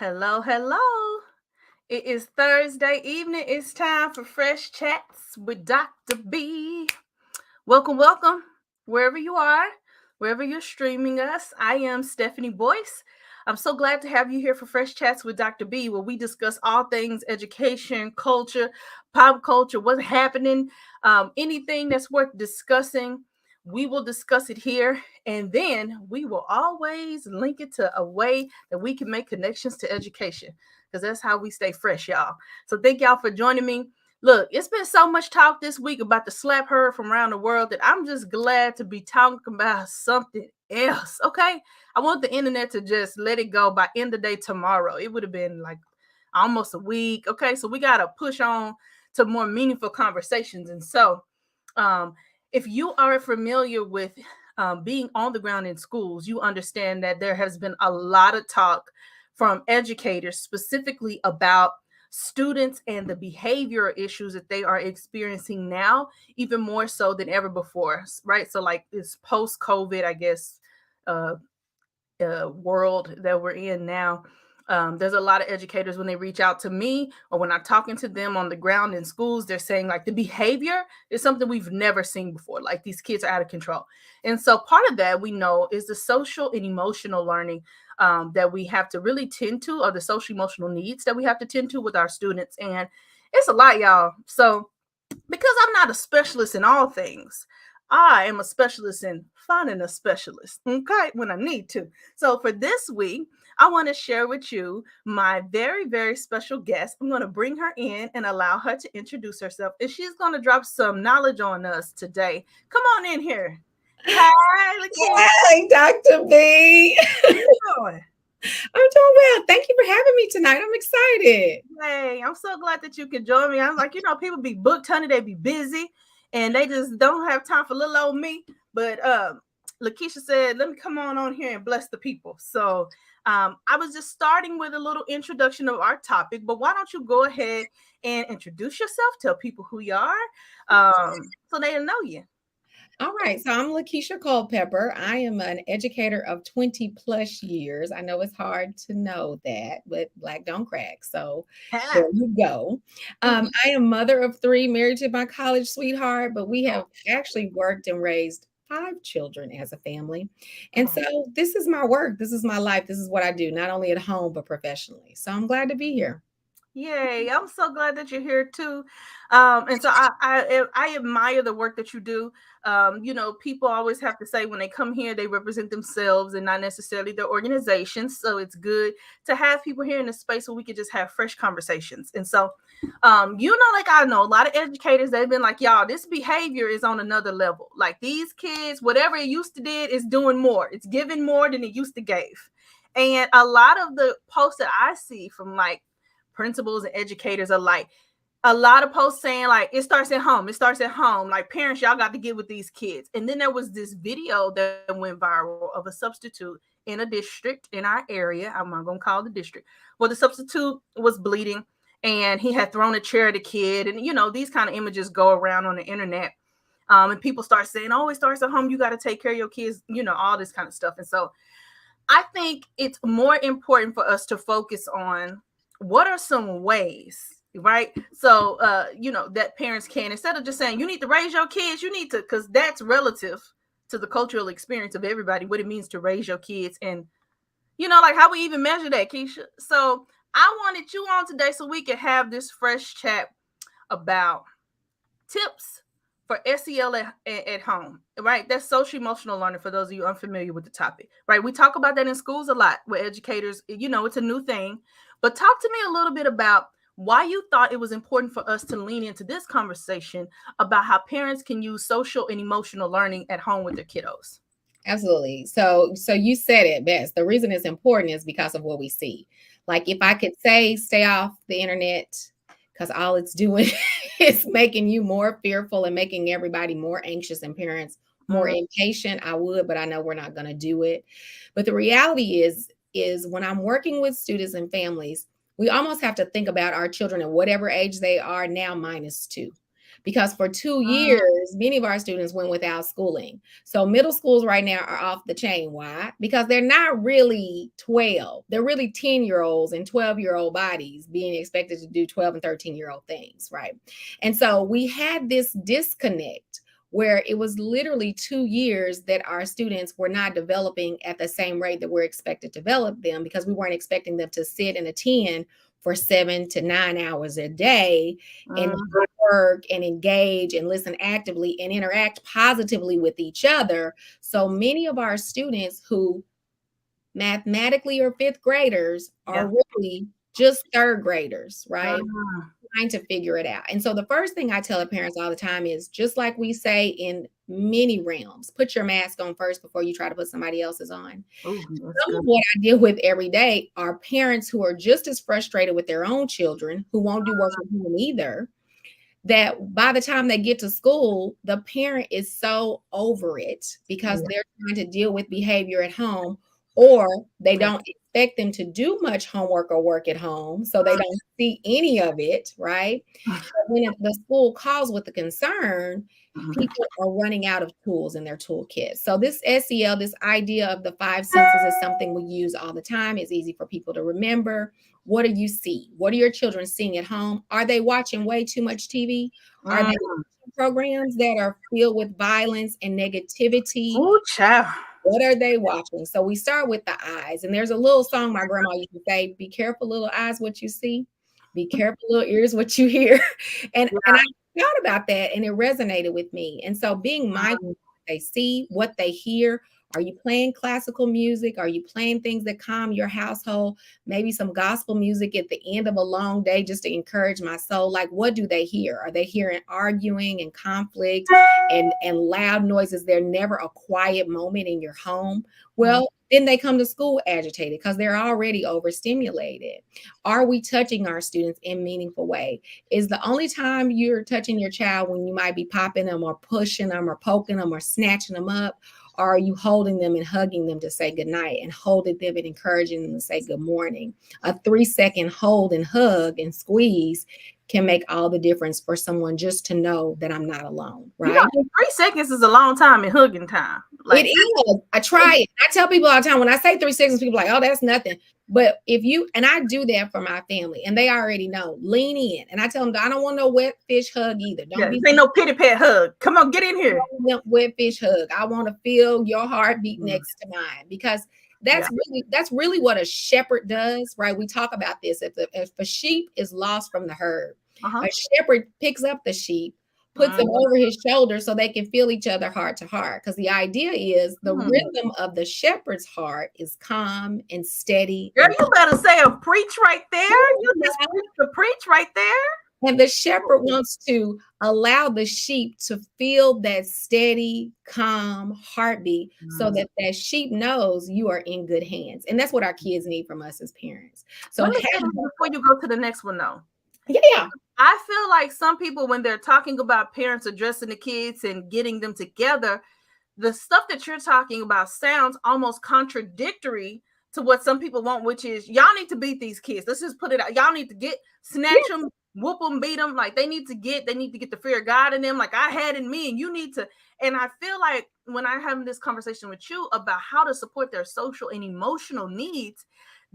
Hello, hello. It is Thursday evening. It's time for Fresh Chats with Dr. B. Welcome, welcome, wherever you are, wherever you're streaming us. I am Stephanie Boyce. I'm so glad to have you here for Fresh Chats with Dr. B, where we discuss all things education, culture, pop culture, what's happening, anything that's worth discussing. We will discuss it here, and then we will always link it to a way that we can make connections to education because that's how we stay fresh, y'all. So, thank y'all for joining me. Look, it's been so much talk this week about the slap heard from around the world that I'm just glad to be talking about something else. Okay. I want the internet to just let it go by end of day tomorrow. It would have been like almost a week. Okay. So we got to push on to more meaningful conversations. And so, um, if you are familiar with being on the ground in schools, you understand that there has been a lot of talk from educators specifically about students and the behavioral issues that they are experiencing now, even more so than ever before, right? So, like this post COVID, I guess, uh, world that we're in now. There's a lot of educators when they reach out to me or when I'm talking to them on the ground in schools, they're saying like the behavior is something we've never seen before. Like these kids are out of control. And so part of that we know is the social and emotional learning that we have to really tend to, or the social emotional needs that we have to tend to with our students. And it's a lot, y'all. So because I'm not a specialist in all things, I am a specialist in finding a specialist, okay, when I need to. So for this week, I want to share with you my very, very special guest. I'm going to bring her in and allow her to introduce herself, and she's going to drop some knowledge on us today. Come on in here. Hi, Lakisha. Hey, Dr. B. How you doing? I'm doing well. Thank you for having me tonight. I'm excited. Hey, I'm so glad that you could join me. I'm like, people be booked, honey, they be busy and they just don't have time for little old me. But Lakisha said, let me come on here and bless the people. So I was just starting with a little introduction of our topic, but why don't you go ahead and introduce yourself, tell people who you are, so they'll know you. All right. So I'm Lakisha Culpepper. I am an educator of 20 plus years. I know it's hard to know that, but black don't crack. So there you go. I am mother of three, married to my college sweetheart, but we have actually worked and raised five children as a family. And so this is my work. This is my life. This is what I do, not only at home, but professionally. So I'm glad to be here. Yay! I'm so glad that you're here too, and so I admire the work that you do. People always have to say when they come here, they represent themselves and not necessarily their organizations. So it's good to have people here in a space where we could just have fresh conversations. And so, like I know a lot of educators, they've been like, y'all, this behavior is on another level. Like these kids, whatever it used to did, is doing more. It's giving more than it used to give. And a lot of the posts that I see from like principals and educators are like a lot of posts saying like it starts at home, like parents, y'all got to get with these kids. And then there was this video that went viral of a substitute in a district in our area, I'm not gonna call the district, where the substitute was bleeding and he had thrown a chair at a kid. And these kind of images go around on the internet, and people start saying, oh, it starts at home, you got to take care of your kids, all this kind of stuff. And so I think it's more important for us to focus on what are some ways, right? So, that parents can, instead of just saying you need to raise your kids, you need to, because that's relative to the cultural experience of everybody, what it means to raise your kids. And, like how we even measure that, Keisha. So I wanted you on today so we could have this fresh chat about tips for SEL at home, right? That's social emotional learning for those of you unfamiliar with the topic, right? We talk about that in schools a lot where educators, it's a new thing. But talk to me a little bit about why you thought it was important for us to lean into this conversation about how parents can use social and emotional learning at home with their kiddos. Absolutely. So you said it best. The reason it's important is because of what we see. Like if I could say stay off the internet because all it's doing is making you more fearful and making everybody more anxious and parents more impatient, I would, but I know we're not going to do it. But the reality is when I'm working with students and families, we almost have to think about our children at whatever age they are now minus two. because for 2 years, many of our students went without schooling. So middle schools right now are off the chain. Why? Because they're not really 12. They're really 10-year-olds and 12-year-old bodies being expected to do 12 and 13-year-old things, right? And so we had this disconnect where it was literally 2 years that our students were not developing at the same rate that we're expected to develop them, because we weren't expecting them to sit and attend for 7 to 9 hours a day and work and engage and listen actively and interact positively with each other. So many of our students who mathematically are fifth graders are really just third graders, right? Trying to figure it out. And so the first thing I tell the parents all the time is, just like we say in many realms, put your mask on first before you try to put somebody else's on. Some of what I deal with every day are parents who are just as frustrated with their own children, who won't do work from home either, that by the time they get to school, the parent is so over it because they're trying to deal with behavior at home, or they don't expect them to do much homework or work at home, so they don't see any of it, right? But when the school calls with the concern, people are running out of tools in their toolkit. So this SEL, this idea of the 5 senses, is something we use all the time. It's easy for people to remember. What do you see? What are your children seeing at home? Are they watching way too much TV? Are they watching programs that are filled with violence and negativity? Oh, child. What are they watching? So we start with the eyes. And there's a little song my grandma used to say, be careful, little eyes, what you see. Be careful, little ears, what you hear. And I thought about that, and it resonated with me. And so being mindful of what they see, what they hear. Are you playing classical music? Are you playing things that calm your household? Maybe some gospel music at the end of a long day just to encourage my soul. Like, what do they hear? Are they hearing arguing and conflict and loud noises? There's never a quiet moment in your home. Well, then they come to school agitated because they're already overstimulated. Are we touching our students in meaningful way? Is the only time you're touching your child when you might be popping them or pushing them or poking them or snatching them up? Or are you holding them and hugging them to say goodnight, and holding them and encouraging them to say good morning? A 3-second hold and hug and squeeze can make all the difference for someone just to know that I'm not alone, right? 3 seconds is a long time in hugging time. Like, it is. I try it. I tell people all the time, when I say 3 seconds, people are like, oh, that's nothing. But if you, and I do that for my family, and they already know, lean in. And I tell them, I don't want no wet fish hug either. Don't be ain't no pity pat hug. Come on, get in here. Wet fish hug. I want to feel your heartbeat next to mine, because that's really what a shepherd does, right? We talk about this. If a sheep is lost from the herd, a shepherd picks up the sheep, puts them over his shoulder so they can feel each other heart to heart. Because the idea is the rhythm of the shepherd's heart is calm and steady. Girl, you better say a preach right there. You just preach right there. And the shepherd wants to allow the sheep to feel that steady, calm heartbeat so that that sheep knows you are in good hands. And that's what our kids need from us as parents. So before you go to the next one, though. Yeah. I feel like some people, when they're talking about parents addressing the kids and getting them together, the stuff that you're talking about sounds almost contradictory to what some people want, which is, y'all need to beat these kids. Let's just put it out. Y'all need to snatch them, whoop them, beat them. Like, they need to get the fear of God in them, like I had in me, and you need to. And I feel like when I have this conversation with you about how to support their social and emotional needs,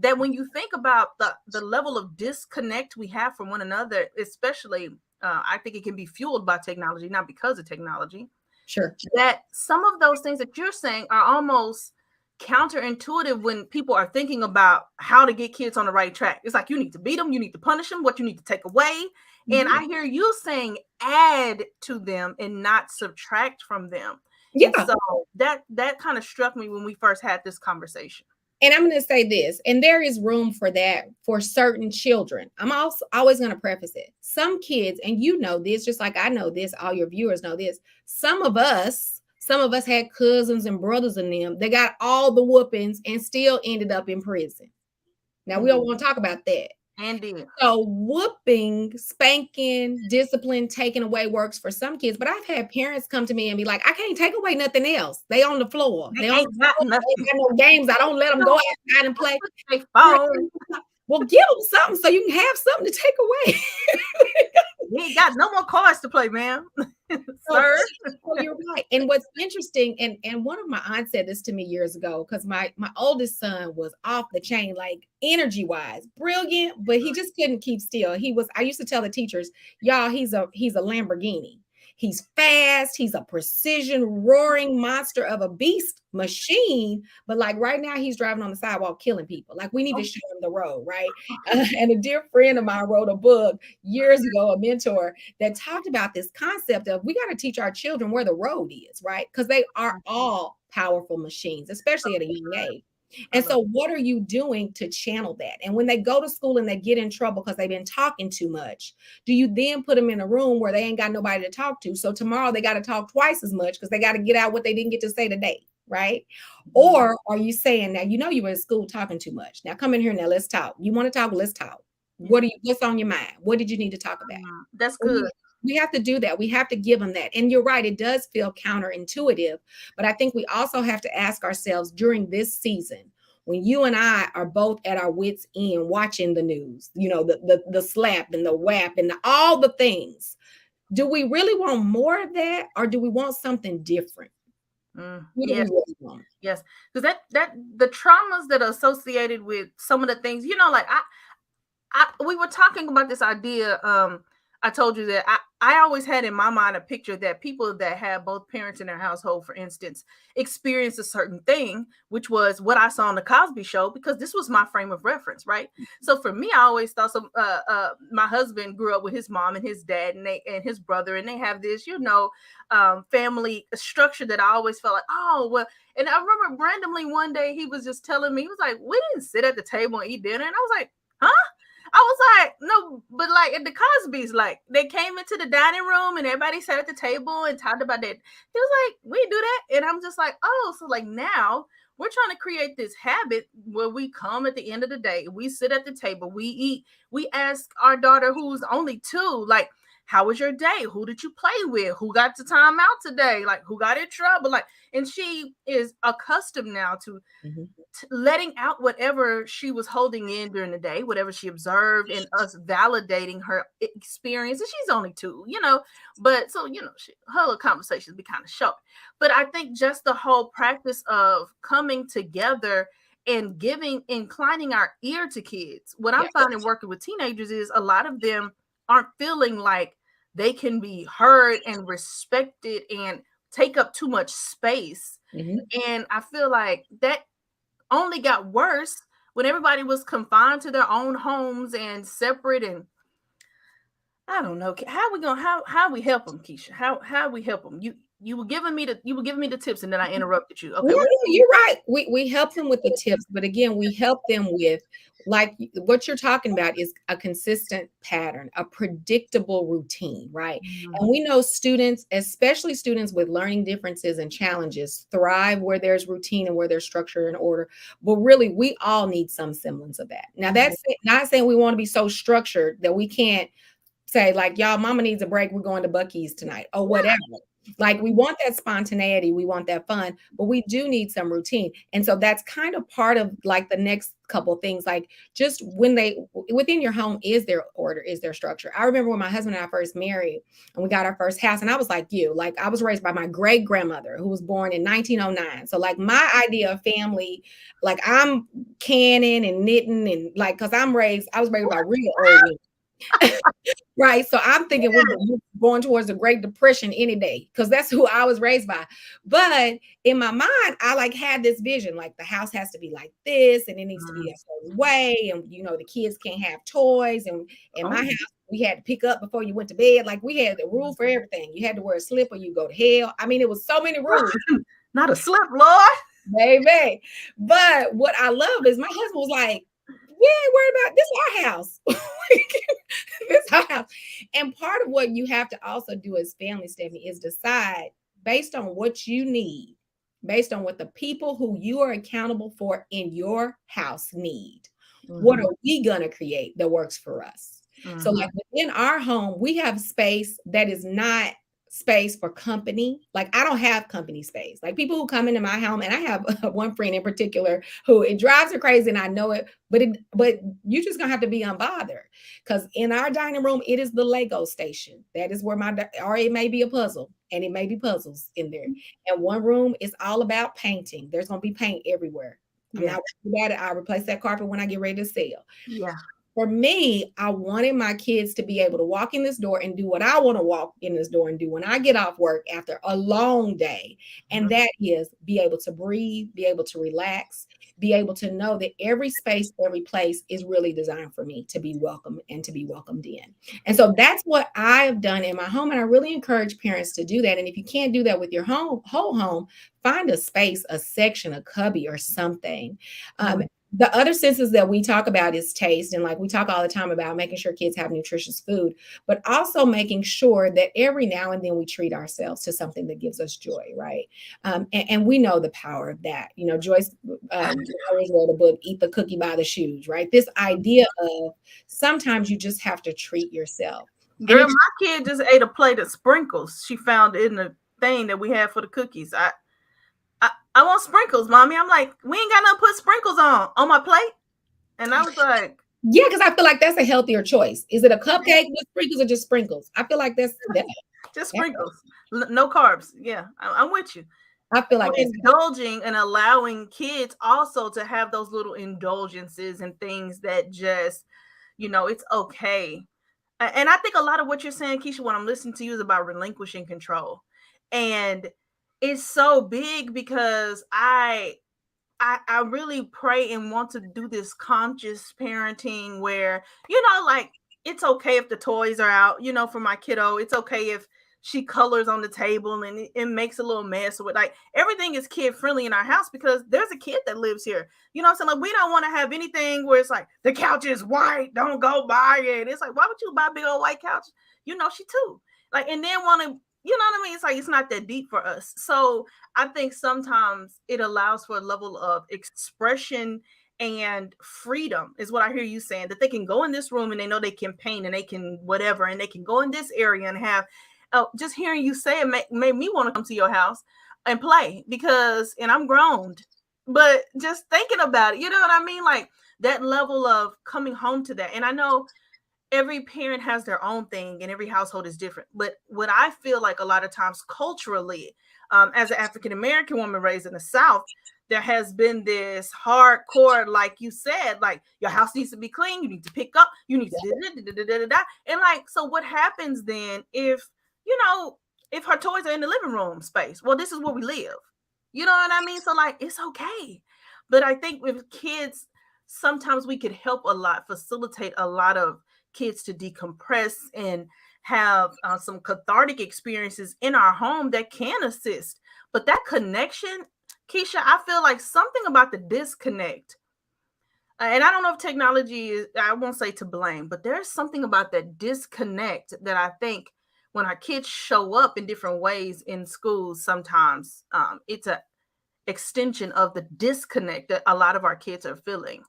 that when you think about the level of disconnect we have from one another, especially, I think it can be fueled by technology, not because of technology. Sure. That some of those things that you're saying are almost counterintuitive when people are thinking about how to get kids on the right track. It's like, you need to beat them, you need to punish them, what you need to take away. And I hear you saying add to them and not subtract from them. Yeah. And so that kind of struck me when we first had this conversation. And I'm going to say this, and there is room for that for certain children. I'm also always going to preface it. Some kids, and you know this, just like I know this, all your viewers know this. Some of us had cousins and brothers in them. They got all the whoopings and still ended up in prison. Now, we don't want to talk about that. Indeed. So whooping, spanking, discipline, taking away works for some kids. But I've had parents come to me and be like, I can't take away nothing else. They on the floor. They got no games. I don't let them go outside and play. Well, give them something so you can have something to take away. We ain't got no more cards to play, ma'am. So, Sir. so you're right. And what's interesting, and one of my aunts said this to me years ago, because my oldest son was off the chain, like energy wise, brilliant, but he just couldn't keep still. I used to tell the teachers, y'all, he's a Lamborghini. He's fast, he's a precision roaring monster of a beast machine, but like right now he's driving on the sidewalk killing people. Like we need to show him the road, right? And a dear friend of mine wrote a book years ago, a mentor, that talked about this concept of we got to teach our children where the road is, right? Because they are all powerful machines, especially at a young age. I And love so, what are you doing to channel that? And when they go to school and they get in trouble because they've been talking too much, do you then put them in a room where they ain't got nobody to talk to? So, tomorrow they got to talk twice as much because they got to get out what they didn't get to say today, right? Or are you saying, now, you were in school talking too much. Now, come in here now, let's talk. You want to talk? Let's talk. What's on your mind? What did you need to talk about? That's good. We have to do that. We have to give them that. And you're right, it does feel counterintuitive. But I think we also have to ask ourselves during this season, when you and I are both at our wits' end watching the news, the slap and the whap and all the things, do we really want more of that, or do we want something different? What do we Yes. really want? Yes. Because that the traumas that are associated with some of the things, like we were talking about this idea. I told you that I always had in my mind a picture that people that have both parents in their household, for instance, experience a certain thing, which was what I saw on the Cosby Show, because this was my frame of reference, right? So for me, I always thought my husband grew up with his mom and his dad and his brother, and they have this, family structure that I always felt like, oh, well. And I remember randomly one day he was just telling me, he was like, we didn't sit at the table and eat dinner. And I was like, huh? I was like, no, but like at the Cosby's, like they came into the dining room and everybody sat at the table and talked about that. He was like, we do that. And I'm just like, oh, so like now we're trying to create this habit where we come at the end of the day, we sit at the table, we eat, we ask our daughter, who's only 2, like, how was your day? Who did you play with? Who got the time out today? Like, who got in trouble? Like, and she is accustomed now to letting out whatever she was holding in during the day, whatever she observed, and us validating her experience. And she's only 2, but so, her little conversations be kind of short. But I think just the whole practice of coming together and inclining our ear to kids. What I'm finding working with teenagers is a lot of them aren't feeling like they can be heard and respected and take up too much space. And I feel like that only got worse when everybody was confined to their own homes and separate. And I don't know how we help them, Keisha. How we help them? You were giving me the tips, and then I interrupted you. Okay, no, you're right. We help them with the tips, but again, we help them with, like, what you're talking about is a consistent pattern, a predictable routine, right? And we know students, especially students with learning differences and challenges, thrive where there's routine and where there's structure and order. But really, we all need some semblance of that. Now, that's not saying we want to be so structured that we can't say, like, y'all, mama needs a break, we're going to Buc-ee's tonight, or whatever. Like, we want that spontaneity, we want that fun, but we do need some routine. And so that's kind of part of like the next couple of things, like just within your home, is there order, is there structure? I remember when my husband and I first married and we got our first house, and I was like I was raised by my great grandmother who was born in 1909. So like my idea of family, like I'm canning and knitting and like, cause I was raised by real old women. Right. So I'm thinking we're going towards the Great Depression any day, because that's who I was raised by. But in my mind, I like had this vision, like the house has to be like this, and it needs to be a certain way. And the kids can't have toys. And in my house, we had to pick up before you went to bed. Like we had the rule for everything. You had to wear a slip or you go to hell. I mean, it was so many rules. Not a slip, Lord. Baby. But what I love is my husband was like, we ain't worried about this. Our house. This is our house. And part of what you have to also do as family, Stephanie, is decide based on what you need, based on what the people who you are accountable for in your house need. What are we going to create that works for us? So like within our home, we have space that is not space for company. Like I don't have company space. Like people who come into my home, and I have one friend in particular who it drives her crazy, and I know it, but you just gonna have to be unbothered because in our dining room it is the Lego station. That is where or it may be a puzzle, and it may be puzzles in there. And one room is all about painting. There's gonna be paint everywhere. I'm Yeah. not worried about it. I'll replace that carpet when I get ready to sell. Yeah. For me, I wanted my kids to be able to walk in this door and do what I want to walk in this door and do when I get off work after a long day. And that is be able to breathe, be able to relax, be able to know that every space, every place is really designed for me to be welcome and to be welcomed in. And so that's what I have done in my home. And I really encourage parents to do that. And if you can't do that with your whole home, find a space, a section, a cubby or something. The other senses that we talk about is taste. And like we talk all the time about making sure kids have nutritious food, but also making sure that every now and then we treat ourselves to something that gives us joy, right? And we know the power of that. You know, Joyce always wrote a book, Eat the Cookie by the Shoes, right? This idea of sometimes you just have to treat yourself. And Girl, my kid just ate a plate of sprinkles she found in the thing that we had for the cookies. I want sprinkles, mommy. I'm like, we ain't got nothing to put sprinkles on my plate. And I was like, yeah, because I feel like that's a healthier choice. Is it a cupcake with sprinkles or just sprinkles? I feel like that's just sprinkles, no carbs. Yeah, I'm with you. I feel like We're indulging and allowing kids also to have those little indulgences and things that just, it's okay. And I think a lot of what you're saying, Keisha, when I'm listening to you is about relinquishing control. And it's so big because I really pray and want to do this conscious parenting where, like it's okay if the toys are out, for my kiddo. It's okay if she colors on the table and it makes a little mess with like everything is kid friendly in our house because there's a kid that lives here. You know what I'm saying? Like we don't want to have anything where it's like the couch is white, don't go buy it. It's like, why would you buy a big old white couch? She too. Like, and then want to, you know what I mean? It's like it's not that deep for us. So I think sometimes it allows for a level of expression and freedom is what I hear you saying, that they can go in this room and they know they can paint and they can whatever, and they can go in this area and have, just hearing you say it made me want to come to your house and play and I'm grown, but just thinking about it, you know what I mean? Like that level of coming home to that. And I know every parent has their own thing and every household is different. But what I feel like a lot of times culturally, as an African American woman raised in the South, there has been this hardcore, like you said, like your house needs to be clean, you need to pick up, you need to and like, so what happens then if her toys are in the living room space? Well, this is where we live. You know what I mean? So like, it's okay. But I think with kids, sometimes we could help a lot, facilitate a lot of kids to decompress and have some cathartic experiences in our home that can assist. But that connection, Keisha, I feel like something about the disconnect, and I don't know if technology is, I won't say to blame, but there's something about that disconnect that I think when our kids show up in different ways in schools, sometimes it's a extension of the disconnect that a lot of our kids are feeling.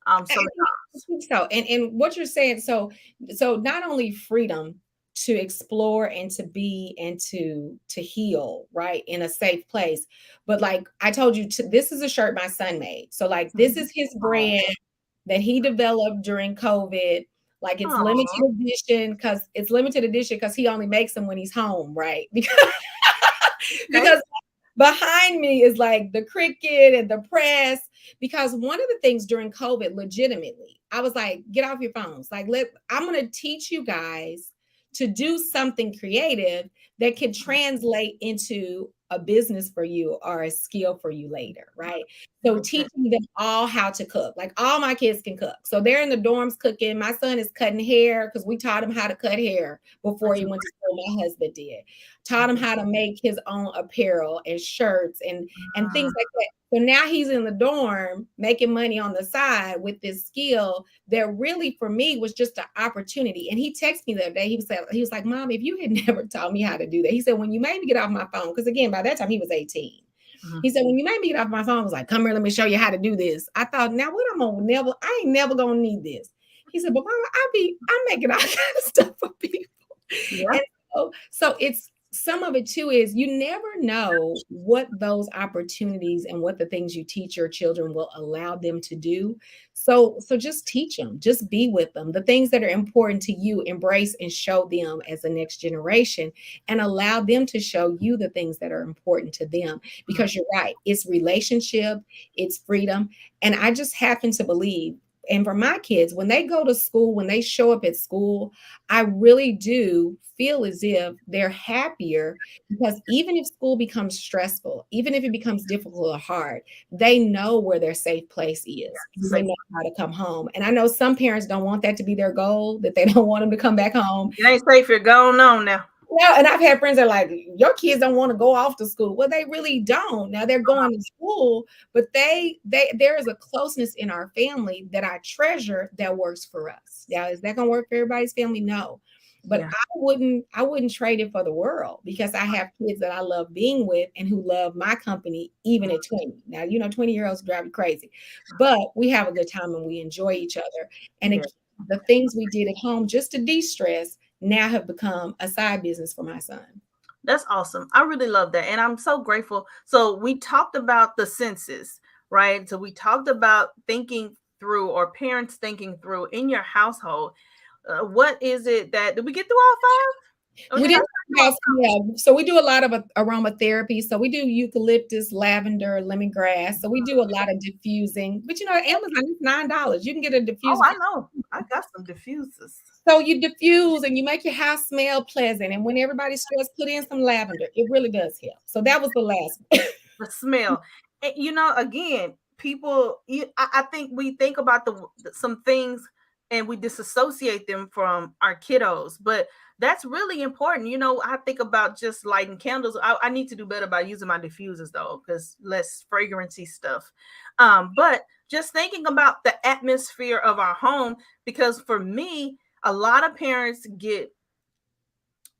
Sometimes. I think so. And what you're saying, so not only freedom to explore and to be and to heal, right, in a safe place, but like I told you, this is a shirt my son made. So like this is his brand that he developed during COVID. Like it's limited edition because he only makes them when he's home, right? Because behind me is like the cricket and the press. Because one of the things during COVID, legitimately, I was like, get off your phones. Like, I'm going to teach you guys to do something creative that can translate into a business for you or a skill for you later, right? So teaching them all how to cook. Like all my kids can cook. So they're in the dorms cooking. My son is cutting hair because we taught him how to cut hair before he went to school. My husband did. Taught him how to make his own apparel and shirts and things like that. So now he's in the dorm making money on the side with this skill that really for me was just an opportunity. And he texted me the other day. He was like, Mom, if you had never taught me how to do that, he said, when you made me get off my phone, because again, by that time he was 18. He said, when you made me get off my phone, I was like, come here, let me show you how to do this. I thought, now what I ain't never gonna need this. He said, but Mama, I'm making all kinds of stuff for people. Yeah. And so it's some of it too is you never know what those opportunities and what the things you teach your children will allow them to do. So just teach them, just be with them. The things that are important to you, embrace and show them as the next generation, and allow them to show you the things that are important to them. Because you're right, it's relationship, it's freedom. And I just happen to believe, and for my kids, when they go to school, when they show up at school, I really do feel as if they're happier, because even if school becomes stressful, even if it becomes difficult or hard, they know where their safe place is. And they Safe. know how to come home. And I know some parents don't want that to be their goal, that they don't want them to come back home. It ain't safe. You're going on now. No, and I've had friends that are like, your kids don't want to go off to school. Well, they really don't. Now they're going to school, but they there is a closeness in our family that I treasure that works for us. Now, is that gonna work for everybody's family? No. But Yeah. I wouldn't trade it for the world, because I have kids that I love being with and who love my company even at 20. Now, 20-year-olds drive you crazy, but we have a good time and we enjoy each other. And Yeah. again, the things we did at home just to de-stress now have become a side business for my son. That's awesome. I really love that. And I'm so grateful. So we talked about the senses, right? So we talked about thinking through, or parents thinking through in your household. What is it that did we get through all five? Or We did I didn't say talk all about, yeah, so we do a lot of aromatherapy. So we do eucalyptus, lavender, lemongrass. So we do a lot of diffusing. But Amazon is $9. You can get a five? Oh, diffuser. I know. I got some diffusers. So you diffuse and you make your house smell pleasant. And when everybody's stressed, put in some lavender. It really does help. So that was the last one. The smell. And, again, people, I think we think about some things and we disassociate them from our kiddos, but that's really important. I think about just lighting candles. I need to do better by using my diffusers though, because less fragrancy stuff. But just thinking about the atmosphere of our home, because for me, a lot of parents get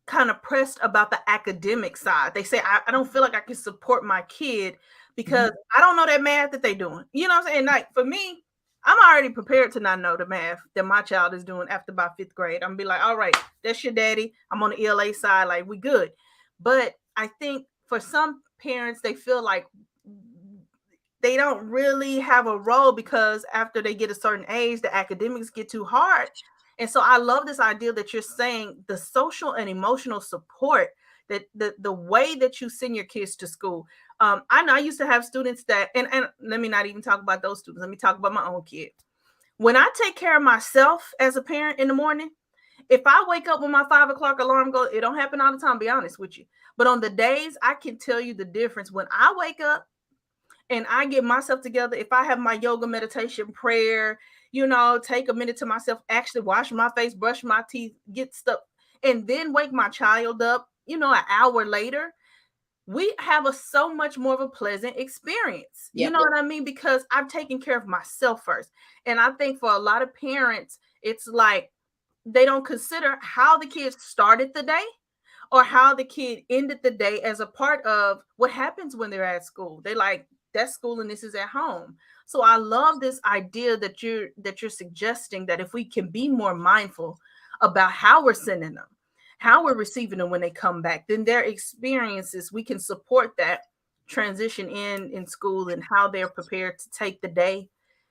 kind of pressed about the academic side. They say, I don't feel like I can support my kid because I don't know that math that they're doing. You know what I'm saying? Like for me, I'm already prepared to not know the math that my child is doing after about fifth grade. I'm gonna be like, all right, that's your daddy. I'm on the ELA side, like we good. But I think for some parents, they feel like they don't really have a role because after they get a certain age, the academics get too hard. And so I love this idea that you're saying the social and emotional support, that the way that you send your kids to school. I know I used to have students that, and let me not even talk about those students. Let me talk about my own kid. When I take care of myself as a parent in the morning, if I wake up when my 5 o'clock alarm goes, it don't happen all the time, be honest with you. But on the days I can tell you the difference when I wake up and I get myself together, if I have my yoga, meditation, prayer, take a minute to myself, actually wash my face, brush my teeth, get stuff, and then wake my child up, an hour later, we have so much more of a pleasant experience. You Yep. know what I mean? Because I've taken care of myself first. And I think for a lot of parents, it's like they don't consider how the kids started the day or how the kid ended the day as a part of what happens when they're at school. They like, that's school and this is at home. So I love this idea that you're suggesting, that if we can be more mindful about how we're sending them, how we're receiving them when they come back, then their experiences, we can support that transition in school and how they're prepared to take the day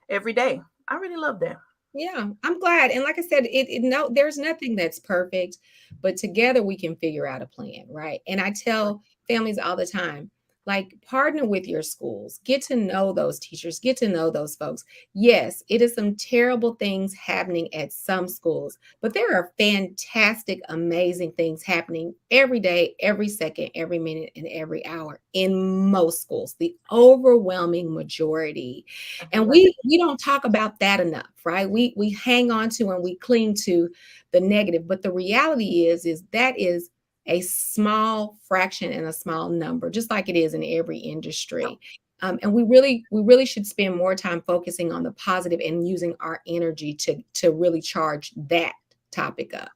every day. I really love that. Yeah, I'm glad. And like I said, no, there's nothing that's perfect, but together we can figure out a plan, right? And I tell families all the time, like, partner with your schools, get to know those teachers, get to know those folks. Yes, it is some terrible things happening at some schools, but there are fantastic, amazing things happening every day, every second, every minute, and every hour in most schools, the overwhelming majority. I feel And like we don't talk about that enough, right? We hang on to and we cling to the negative, but the reality is that is a small fraction and a small number, just like it is in every industry. And we really should spend more time focusing on the positive and using our energy to really charge that topic up.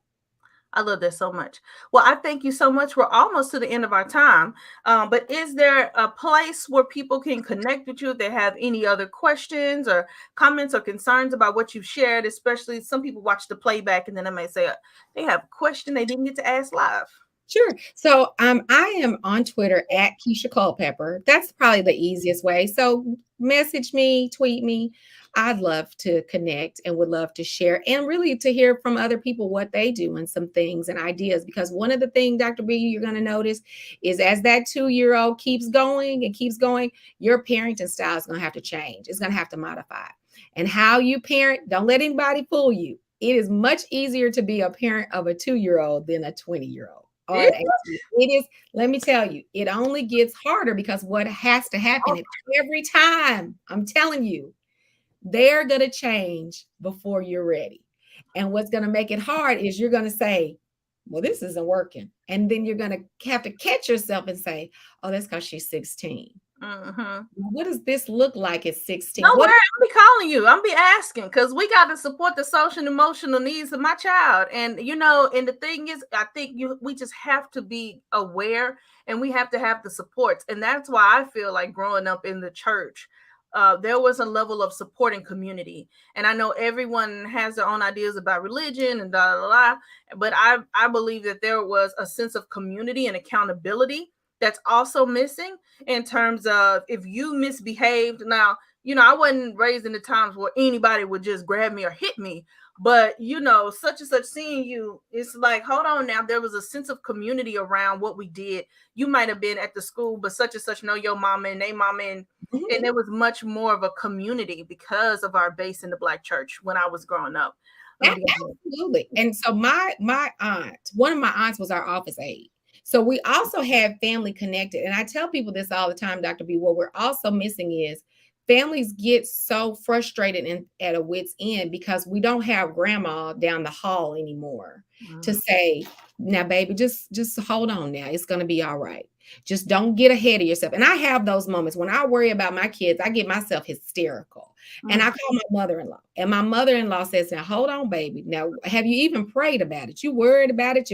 I love that so much. Well, I thank you so much. We're almost to the end of our time. But is there a place where people can connect with you if they have any other questions or comments or concerns about what you've shared? Especially some people watch the playback and then they may say they have a question they didn't get to ask live. Sure. So I am on Twitter at Keisha Culpepper. That's probably the easiest way. So message me, tweet me. I'd love to connect and would love to share and really to hear from other people what they do and some things and ideas. Because one of the things, Dr. B, you're going to notice is as that 2-year-old keeps going and keeps going, your parenting style is going to have to change. It's going to have to modify. And how you parent, don't let anybody fool you. It is much easier to be a parent of a 2-year-old than a 20-year-old or Yeah. an 18. It is, let me tell you, it only gets harder because what has to happen is every time, I'm telling you, they're going to change before you're ready. And what's going to make it hard is you're going to say, well, this isn't working. And then you're going to have to catch yourself and say, oh, that's because she's 16. Mm-hmm. What does this look like at 16? Don't What? worry, I'm be calling you. I'm be asking because we got to support the social and emotional needs of my child. And and the thing is, I think we just have to be aware and we have to have the supports. And that's why I feel like growing up in the church, there was a level of support and community. And I know everyone has their own ideas about religion and da da da, but I believe that there was a sense of community and accountability that's also missing in terms of if you misbehaved. Now, I wasn't raised in the times where anybody would just grab me or hit me. But, such and such seeing you, it's like, hold on now. There was a sense of community around what we did. You might have been at the school, but such and such know your mama and they mama. And there was much more of a community because of our base in the Black church when I was growing up. Absolutely. And so my aunt, one of my aunts was our office aide. So we also had family connected. And I tell people this all the time, Dr. B, what we're also missing is families get so frustrated and at a wit's end because we don't have grandma down the hall anymore to say, now, baby, just hold on now. It's going to be all right. Just don't get ahead of yourself. And I have those moments when I worry about my kids, I get myself hysterical. And I call my mother-in-law. And my mother-in-law says, now, hold on, baby. Now, have you even prayed about it? You worried about it?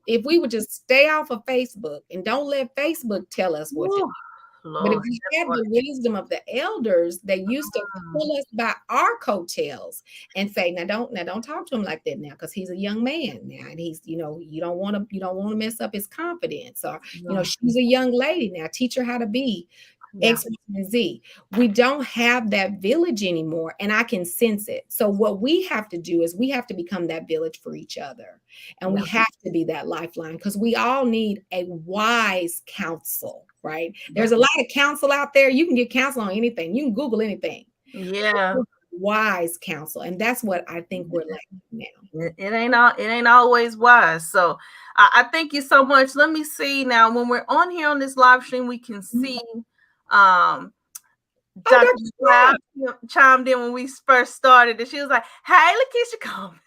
If we would just stay off of Facebook and don't let Facebook tell us what to do. But if Lord, we had the wisdom of the elders, they used to pull us by our coattails and say, now don't talk to him like that now, because he's a young man now. And he's, you don't want to mess up his confidence. Or, she's a young lady now. Teach her how to be X, Y, and Z. We don't have that village anymore, and I can sense it. So what we have to do is we have to become that village for each other, and we have to be that lifeline because we all need a wise counsel, right? There's a lot of counsel out there. You can get counsel on anything. You can Google anything. Yeah. Wise counsel, and that's what I think we're lacking now. It ain't always wise. So I thank you so much. Let me see now. When we're on here on this live stream, we can see Dr. Cloud chimed in when we first started, and she was like, "Hey, Lakisha, come."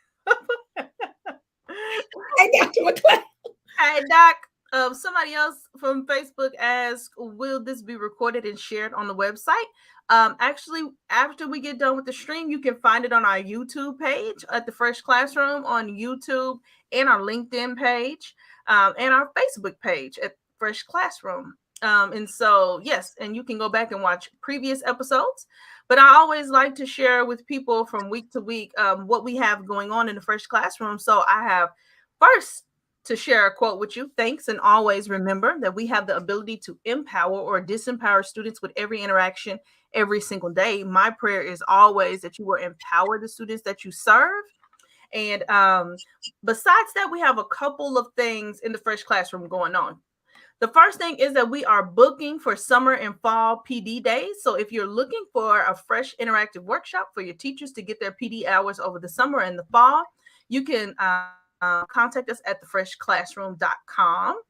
Hey, Dr. McCloud. Hey, Doc. Somebody else from Facebook asked, "Will this be recorded and shared on the website?" Actually, after we get done with the stream, you can find it on our YouTube page at the Fresh Classroom on YouTube, and our LinkedIn page, and our Facebook page at Fresh Classroom. And so, yes, and you can go back and watch previous episodes. But I always like to share with people from week to week what we have going on in the Fresh Classroom. So I have first to share a quote with you. Thanks, and always remember that we have the ability to empower or disempower students with every interaction every single day. My prayer is always that you will empower the students that you serve. And besides that, we have a couple of things in the Fresh Classroom going on. The first thing is that we are booking for summer and fall PD days. So if you're looking for a fresh interactive workshop for your teachers to get their PD hours over the summer and the fall, you can contact us at thefreshclassroom.com.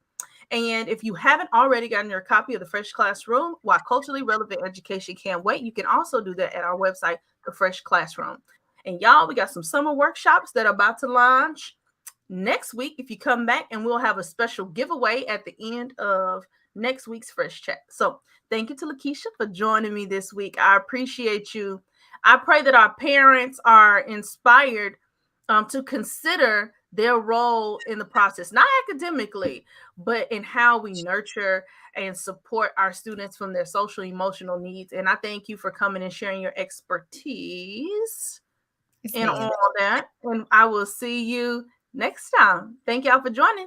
And if you haven't already gotten your copy of the Fresh Classroom, while culturally relevant education can't wait, you can also do that at our website, The Fresh Classroom. And y'all, we got some summer workshops that are about to launch next week. If you come back, and we'll have a special giveaway at the end of next week's Fresh Chat. So thank you to Lakisha for joining me this week. I appreciate you. I pray that our parents are inspired to consider their role in the process, not academically, but in how we nurture and support our students from their social emotional needs. And I thank you for coming and sharing your expertise and all that. And I will see you next time. Thank y'all for joining.